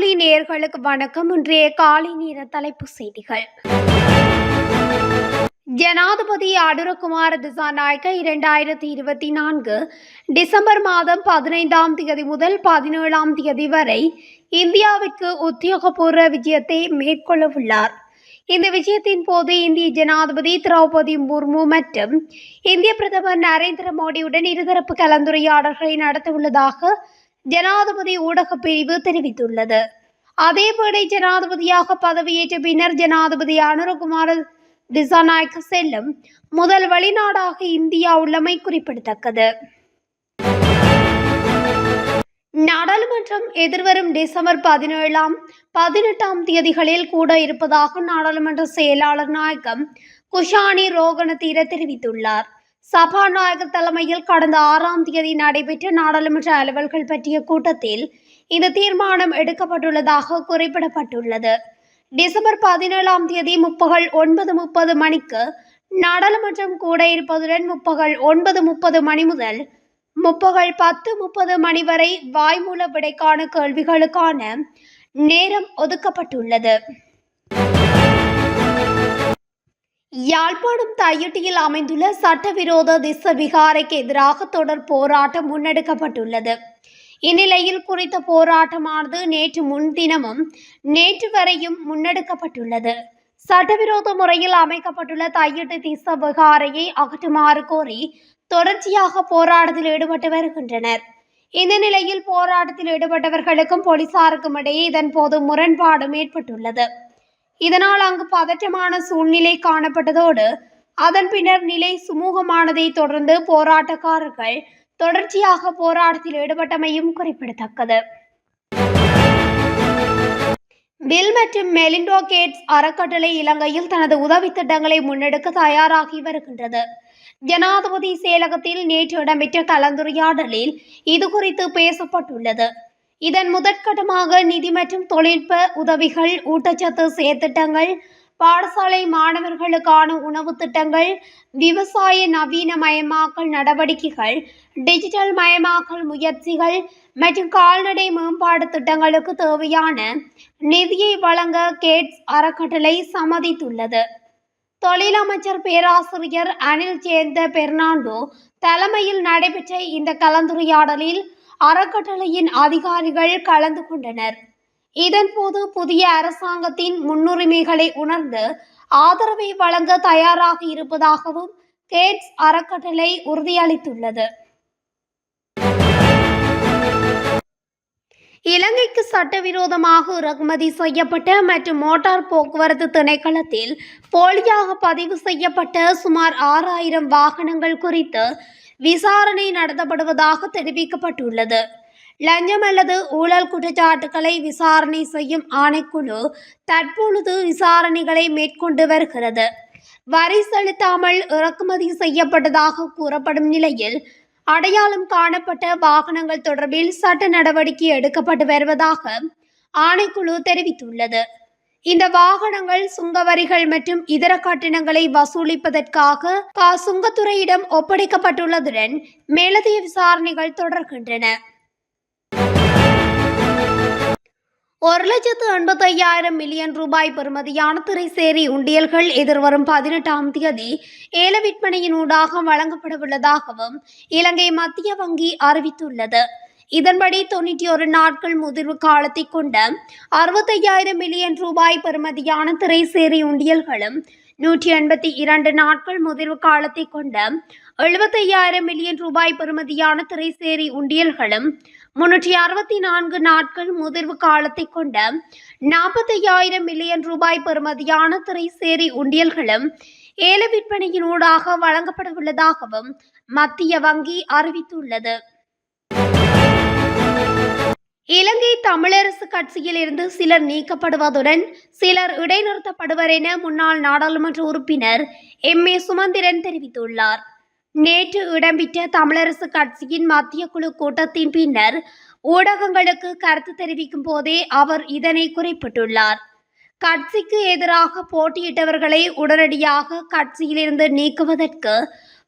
காணொளி நேயர்களுக்கு வணக்கம். இன்றைய காலை நேர தலைப்பு செய்திகள். ஜனாதிபதி அனுரகுமார திசாநாயக்க 2024 டிசம்பர் மாதம் 15ஆம் தேதி முதல் 17ஆம் தேதி வரை இந்தியாவிற்கு உத்தியோகபூர்வ விஜயத்தை மேற்கொள்ளவுள்ளார். இந்த விஜயத்தின் போது இந்திய ஜனாதிபதி திரௌபதி முர்மு மற்றும் இந்திய பிரதமர் நரேந்திர மோடியுடன் இருதரப்பு கலந்துரையாடல்களை நடத்தவுள்ளதாக ஜனாதிபதி ஊடக பிரிவு தெரிவித்துள்ளது. அதேவேளை ஜனாதிபதியாக பதவியேற்ற பின்னர் ஜனாதிபதி அனுரகுமார திசாநாயக்க செல்லும் முதல் வெளிநாடாக இந்தியா உள்ளமை குறிப்பிடத்தக்கது. நாடாளுமன்றம் எதிர்வரும் டிசம்பர் 17ஆம் 18ஆம் தேதிகளில் கூட இருப்பதாக நாடாளுமன்ற செயலாளர் நாயகம் குஷானி ரோகணதீர தெரிவித்துள்ளார். சபாநாயகர் தலைமையில் கடந்த 6ஆம் தேதி நடைபெற்ற நாடாளுமன்ற அலுவல்கள் பற்றிய கூட்டத்தில் இந்த தீர்மானம் எடுக்கப்பட்டுள்ளதாக குறிப்பிடப்பட்டுள்ளது. டிசம்பர் 17ஆம் தேதி முற்பகல் 9:30 மணிக்கு நாடாளுமன்றம் கூட இருப்பதுடன் முற்பகல் 9:30 மணி முதல் முற்பகல் 10:30 மணி வரை வாய்மூல விடைக்கான கேள்விகளுக்கான நேரம் ஒதுக்கப்பட்டுள்ளது. யாழ்ப்பாணம் தையிட்டியில் அமைந்துள்ள சட்டவிரோத திஸ்ஸ விகாரைக்கு எதிராக தொடர் போராட்டம் முன்னெடுக்கப்பட்டுள்ளது. இந்நிலையில் குறித்த போராட்டமானது நேற்று முன்தினமும் நேற்று வரையும் முன்னெடுக்கப்பட்டுள்ளது. சட்டவிரோத முறையில் அமைக்கப்பட்டுள்ள தையிட்டு திஸ்ஸ விகாரையை அகற்றுமாறு கோரி தொடர்ச்சியாக போராட்டத்தில் ஈடுபட்டு வருகின்றனர். இந்த நிலையில் போராட்டத்தில் ஈடுபட்டவர்களுக்கும் போலீசாருக்கும் இடையே இதன்போது முரண்பாடும் ஏற்பட்டுள்ளது. இதனால் அங்கு பதற்றமான சூழ்நிலை காணப்பட்டதோடு அதன் பின்னர் நிலை சுமூகமானதை தொடர்ந்து போராட்டக்காரர்கள் தொடர்ச்சியாக போராட்டத்தில் ஈடுபட்டமையும் குறிப்பிடத்தக்கது. பில் மற்றும் மெலிண்டா கேட்ஸ் அறக்கட்டளை இலங்கையில் தனது உதவி திட்டங்களை முன்னெடுக்க தயாராகி வருகின்றது. ஜனாதிபதி செயலகத்தில் நேற்று இடம்பெற்ற கலந்துரையாடலில் இதுகுறித்து பேசப்பட்டுள்ளது. இதன் முதற்கட்டமாக நிதி மற்றும் தொழில்நுட்ப உதவிகள், ஊட்டச்சத்து செயற்திட்டங்கள், பாடசாலை மாணவர்களுக்கான உணவு திட்டங்கள், விவசாய நவீனமயமாக்கல் நடவடிக்கைகள், டிஜிட்டல் மயமாக்கல் முயற்சிகள் மற்றும் கால்நடை மேம்பாடு திட்டங்களுக்கு தேவையான நிதியை வழங்க கேட்ஸ் அறக்கட்டளை சம்மதித்துள்ளது. தொழிலமைச்சர் பேராசிரியர் அனில் ஜேந்த பெர்னாண்டோ தலைமையில் நடைபெற்ற இந்த கலந்துரையாடலில் அறக்கட்டளையின் அதிகாரிகள் கலந்து கொண்டனர். இதன்போது புதிய அரசாங்கத்தின் முன்னுரிமைகளை உணர்ந்து ஆதரவை வழங்க தயாராக இருப்பதாகவும் கேட்ஸ் அறக்கட்டளை உறுதியளித்துள்ளது. இலங்கைக்கு சட்டவிரோதமாக இறக்குமதி செய்யப்பட்ட மற்றும் மோட்டார் போக்குவரத்து திணைக்களத்தில் போலியாக பதிவு செய்யப்பட்ட சுமார் 6000 வாகனங்கள் குறித்து விசாரணை நடத்தப்படுவதாக தெரிவிக்கப்பட்டுள்ளது. லஞ்சம் அல்லது ஊழல் குற்றச்சாட்டுகளை விசாரணை செய்யும் ஆணைக்குழு தற்பொழுது விசாரணைகளை மேற்கொண்டு வருகிறது. வரி செலுத்தாமல் இறக்குமதி செய்யப்பட்டதாக கூறப்படும் நிலையில் அடையாளம் காணப்பட்ட வாகனங்கள் தொடர்பில் சட்ட நடவடிக்கை எடுக்கப்பட்டு வருவதாக ஆணைக்குழு தெரிவித்துள்ளது. இந்த வாகனங்கள் சுங்கவரிகள் மற்றும் இதர கட்டணங்களை வசூலிப்பதற்காக சுங்கத்துறையிடம் ஒப்படைக்கப்பட்டுள்ளதுடன் மேலதிக விசாரணைகள் தொடர்கின்றன. 1,85,000 மில்லியன் ரூபாய் பெறுமதியான திரைசேரி உண்டியல்கள் எதிர்வரும் 18ஆம் தேதி ஏல விற்பனையின் ஊடாக வழங்கப்படவுள்ளதாகவும் இலங்கை மத்திய வங்கி அறிவித்துள்ளது. இதன்படி 91 நாட்கள் முதிர்வு காலத்தை கொண்ட 65,000 மில்லியன் ரூபாய் பெறுமதியான திரைசேரி உண்டியல்களும் 182 நாட்கள் முதிர்வு காலத்தை கொண்ட 75,000 மில்லியன் ரூபாய் பெறுமதியான திரைசேரி உண்டியல்களும் 364 நாட்கள் முதிர்வு காலத்தை கொண்ட 45,000 மில்லியன் ரூபாய் பெறுமதியான திரைசேரி உண்டியல்களும் ஏல விற்பனையின் ஊடாக வழங்கப்படவுள்ளதாகவும் மத்திய வங்கி அறிவித்துள்ளது. இலங்கை தமிழரசு கட்சியில் இருந்து சிலர் நீக்கப்படுவதுடன் சிலர் இடைநிறுத்தப்படுவர் என முன்னாள் நாடாளுமன்ற உறுப்பினர் M.A. சுமந்திரன் தெரிவித்துள்ளார். நேற்று இடம்பெற்ற தமிழரசு கட்சியின் மத்திய குழு கூட்டத்தின் பின்னர் ஊடகங்களுக்கு கருத்து தெரிவிக்கும் போதே அவர் இதனை குறிப்பிட்டுள்ளார். கட்சிக்கு எதிராக போட்டியிட்டவர்களை உடனடியாக கட்சியிலிருந்து நீக்குவதற்கு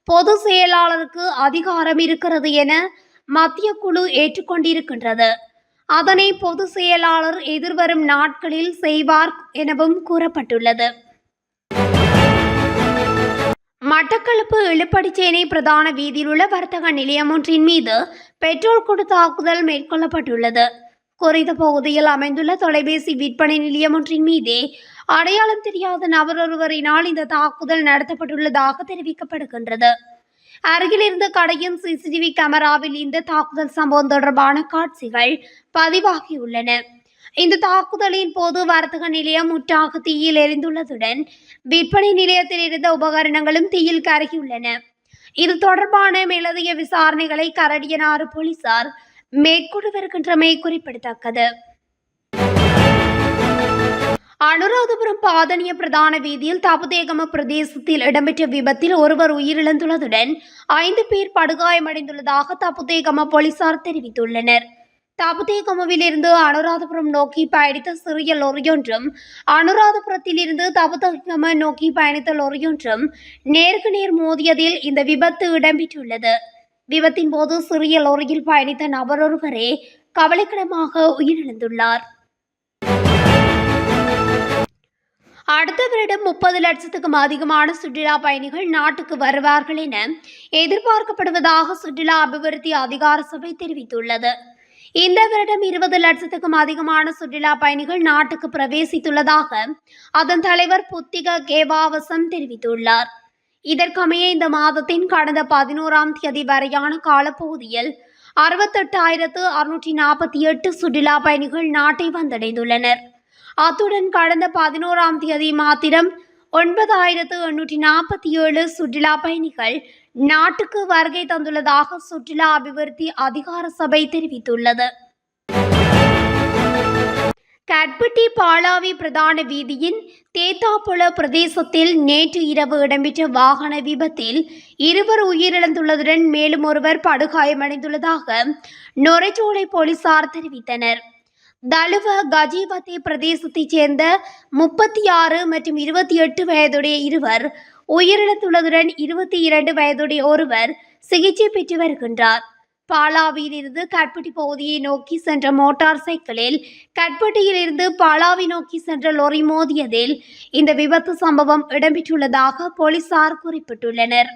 பொது செயலாளருக்கு அதிகாரம் இருக்கிறது என மத்திய குழு ஏற்றுக்கொண்டிருக்கின்றது. அதனை பொதுச் செயலாளர் எதிர்வரும் நாட்களில் செய்வார் எனவும் கூறப்பட்டுள்ளது. மட்டக்களப்பு இழுப்படிச்சேனை பிரதான வீதியில் உள்ள வர்த்தக நிலையம் ஒன்றின் மீது பெட்ரோல் கொண்டு தாக்குதல் மேற்கொள்ளப்பட்டுள்ளது. குறித்த பகுதியில் அமைந்துள்ள தொலைபேசி விற்பனை நிலையம் ஒன்றின் மீதே அடையாளம் தெரியாத நபர் ஒருவரினால் இந்த தாக்குதல் நடத்தப்பட்டுள்ளதாக தெரிவிக்கப்படுகின்றது. அருகில் இருந்த கடையின் சிசிடிவி கேமராவில் இந்த தாக்குதல் சம்பவம் தொடர்பான காட்சிகள் பதிவாகியுள்ளன. இந்த தாக்குதலின் போது வர்த்தக நிலையம் முற்றாக தீயில் எரிந்துள்ளதுடன் விற்பனை நிலையத்தில் இருந்த உபகரணங்களும் தீயில் கருகியுள்ளன. இது தொடர்பான மேலதிக விசாரணைகளை கரடியனாறு போலீசார் மேற்கொண்டு வருகின்றமை குறிப்பிடத்தக்கது. அனுராதபுரம் பாதனிய பிரதான வீதியில் தபுதேகம பிரதேசத்தில் இடம்பெற்ற விபத்தில் ஒருவர் உயிரிழந்துள்ளதுடன் 5 பேர் படுகாயமடைந்துள்ளதாக தபுதேகம போலீசார் தெரிவித்துள்ளனர். தபுதேகமவில் இருந்து அனுராதபுரம் நோக்கி பயணித்த சிறிய லொரியொன்றும் அனுராதபுரத்தில் இருந்து தபுதேகம நோக்கி பயணித்த லொரியொன்றும் நேருக்கு நேர் மோதியதில் இந்த விபத்து இடம்பெற்றுள்ளது. விபத்தின் போது சிறிய லொரியில் பயணித்த நபர் ஒருவரே கவலைக்கிடமாக உயிரிழந்துள்ளார். அடுத்த வருடம் 30 லட்சத்துக்கும் அதிகமான சுற்றுலா பயணிகள் நாட்டுக்கு வருவார்கள் என எதிர்பார்க்கப்படுவதாக சுற்றுலா அபிவிருத்தி அதிகார சபை தெரிவித்துள்ளது. இந்த வருடம் 20 லட்சத்துக்கும் அதிகமான சுற்றுலா பயணிகள் நாட்டுக்கு பிரவேசித்துள்ளதாக அதன் தலைவர் புத்திக கேவாவசம் தெரிவித்துள்ளார். இதற்கமைய இந்த மாதத்தின் கடந்த 11ஆம் தேதி வரையான காலப்பகுதியில் 68,648 சுற்றுலா பயணிகள் நாட்டை வந்தடைந்துள்ளனர். அத்துடன் கடந்த 11ஆம் தேதி மாத்திரம் 9,847 சுற்றுலா பயணிகள் நாட்டுக்கு வருகை தந்துள்ளதாக சுற்றுலா அபிவிருத்தி அதிகார சபை தெரிவித்துள்ளது. கட்பட்டி பாலாவி பிரதான வீதியின் தேத்தாப்புல பிரதேசத்தில் நேற்று இரவு இடம்பெற்ற வாகன விபத்தில் 2 உயிரிழந்துள்ளதுடன் மேலும் ஒருவர் படுகாயமடைந்துள்ளதாக நொரைச்சோலை போலீசார் தெரிவித்தனர். தலுவ கஜிவத்தை பிரதேசத்தைச் சேர்ந்த 36 மற்றும் 28 வயதுடைய இருவர் உயிரிழந்துள்ளதுடன் 22 வயதுடைய ஒருவர் சிகிச்சை பெற்று வருகின்றார். பாலாவியில் இருந்து கட்பட்டி பகுதியை நோக்கி சென்ற மோட்டார் சைக்கிளில் கட்பட்டியில் இருந்து பாலாவி நோக்கி சென்ற லொரி மோதியதில் இந்த விபத்து சம்பவம் இடம்பெற்றுள்ளதாக போலீசார் குறிப்பிட்டுள்ளனர்.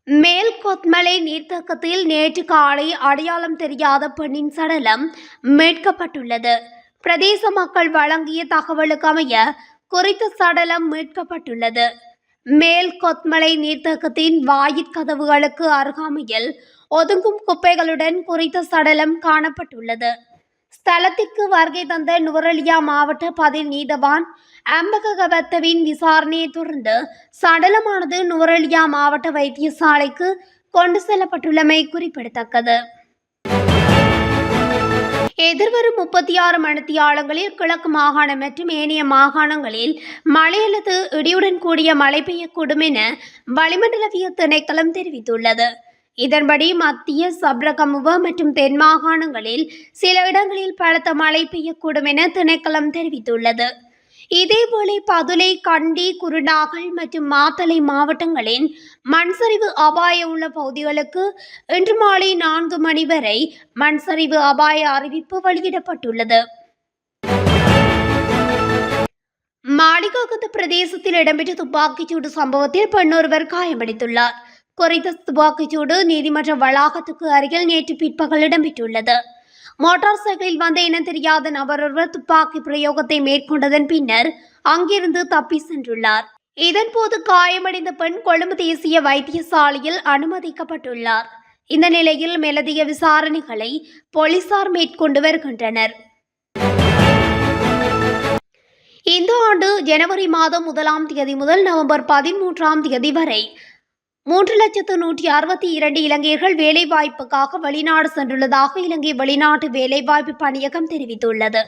மேல் கொத்மலை நீர்த்தேக்கத்தில் நேற்று காலை அடையாளம் தெரியாத பெண்ணின் சடலம் மீட்கப்பட்டுள்ளது. பிரதேச மக்கள் வழங்கிய தகவலுக்கு அமைய குறித்த சடலம் மீட்கப்பட்டுள்ளது. மேல் கொத்மலை நீர்த்தேக்கத்தின் வாயிற்கதவுகளுக்கு அருகாமையில் ஒதுங்கும் குப்பைகளுடன் குறித்த சடலம் காணப்பட்டுள்ளது. ஸ்தலத்திற்கு வருகை தந்த நுவரெலியா மாவட்ட பதில் நீதவான் அம்பகவத்தவின் விசாரணையை தொடர்ந்து சடலமானது நுவரெலியா மாவட்ட வைத்தியசாலைக்கு கொண்டு செல்லப்பட்டுள்ளமை குறிப்பிடத்தக்கது. எதிர்வரும் 36 மணித்தியாலங்களில் கிழக்கு மாகாணம் மற்றும் ஏனைய மாகாணங்களில் மழை அல்லது இடியுடன் கூடிய மழை பெய்யக்கூடும் என வளிமண்டலவிய திணைக்களம் தெரிவித்துள்ளது. இதன்படி மத்திய சப்ரகமுவ மற்றும் தென் மாகாணங்களில் சில இடங்களில் பலத்த மழை பெய்யக்கூடும் என திணைக்களம் தெரிவித்துள்ளது. இதேவேளை பதுளை, கண்டி, குருநாகல் மற்றும் மாத்தளை மாவட்டங்களின் மண்சரிவு அபாய உள்ள பகுதிகளுக்கு இன்று மாலை 4 மணி வரை மண்சரிவு அபாய அறிவிப்பு வெளியிடப்பட்டுள்ளது. மாளிகாகத்து பிரதேசத்தில் இடம்பெற்ற துப்பாக்கிச்சூடு சம்பவத்தில் பெண்ணொருவர் காயமடைந்துள்ளார். குறித்த துப்பாக்கிச்சூடு நீதிமன்ற வளாகத்துக்கு அருகில் நேற்று பிற்பகல் இடம்பெற்றுள்ளது. மோட்டார் சைக்கிளில் வந்த இனம் தெரியாத நபர் ஒருவர் துப்பாக்கி பிரயோகத்தை மேற்கொண்டதன் பின்னர் அங்கிருந்து தப்பி சென்றுள்ளார். இதன்போது காயமடைந்த பெண் கொழும்பு தேசிய வைத்தியசாலையில் அனுமதிக்கப்பட்டுள்ளார். இந்த நிலையில் மேலதிக விசாரணைகளை போலீசார் மேற்கொண்டு வருகின்றனர். இந்த ஆண்டு ஜனவரி மாதம் 1ஆம் தேதி முதல் நவம்பர் 13ஆம் தேதி வரை 3,162 இலங்கையர்கள் வேலைவாய்ப்புக்காக வெளிநாடு சென்றுள்ளதாக இலங்கை வெளிநாட்டு வேலைவாய்ப்பு பணியகம் தெரிவித்துள்ளது.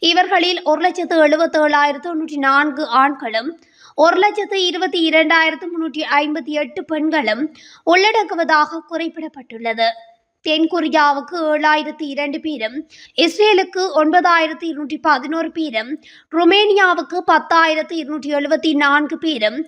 இவர்களில் 1,77,904 ஆண்களும் 1,22,358 பெண்களும் உள்ளடங்குவதாக குறிப்பிடப்பட்டுள்ளது. தென்கொரியாவுக்கு 7,002 பேரும், இஸ்ரேலுக்கு 9,211 பேரும், ருமேனியாவுக்கு 10,274 பேரும்,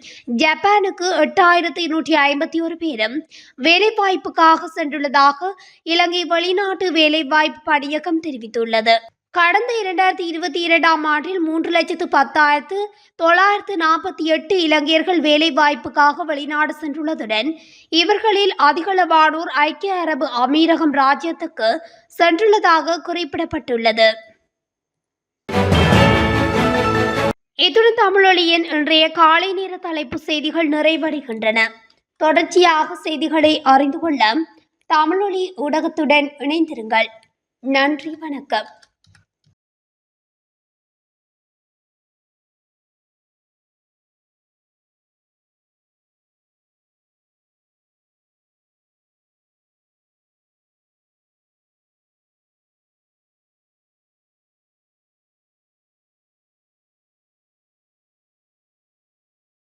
ஜப்பானுக்கு 8,251 பேரும் வேலைவாய்ப்புக்காக சென்றுள்ளதாக இலங்கை வெளிநாட்டு வேலைவாய்ப்பு பணியகம் தெரிவித்துள்ளது. கடந்த 2022ஆம் ஆண்டில் 3,10,948 இலங்கையர்கள் வேலைவாய்ப்புக்காக வெளிநாடு சென்றுள்ளதுடன் இவர்களில் அதிகளவானோர் ஐக்கிய அரபு அமீரகம் ராஜ்யத்துக்கு சென்றுள்ளதாக குறிப்பிடப்பட்டுள்ளது. இத்துடன் தமிழொலியின் இன்றைய காலை நேர தலைப்பு செய்திகள் நிறைவடைகின்றன. தொடர்ச்சியாக செய்திகளை அறிந்து கொள்ள தமிழொலி ஊடகத்துடன் இணைந்திருங்கள். நன்றி, வணக்கம்.